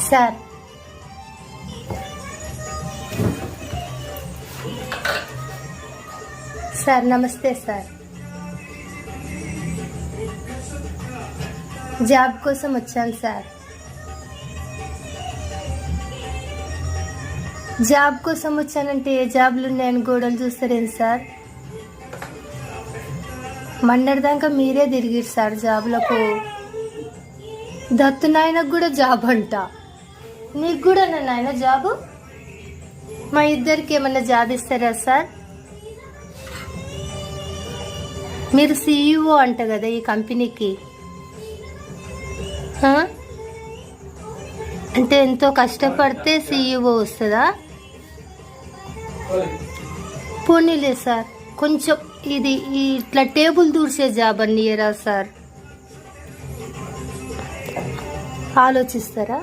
Sir sir నమస్తే sir. Job కోసం వచ్చాను సార్. జాబ్ కోసం వచ్చానంటే ఏ జాబ్లు ఉన్నాయని గోడలు చూస్తారేంటి సార్? మొన్నటిదాకా మీరే తిరిగిరు సార్ జాబులకు. దత్తు నాయనకు కూడా జాబ్ అంట. నీకు కూడా నాయన జాబు? మా ఇద్దరికి ఏమన్నా జాబ్ ఇస్తారా సార్? మీరు CEO అంట కదా ఈ కంపెనీకి. అంటే ఎంతో కష్టపడితే CEO వస్తుందా? పోనీలే సార్, కొంచెం ఇది ఇట్లా టేబుల్ దూర్చే జాబ్ అన్నీయరా సార్? ఆలోచిస్తారా?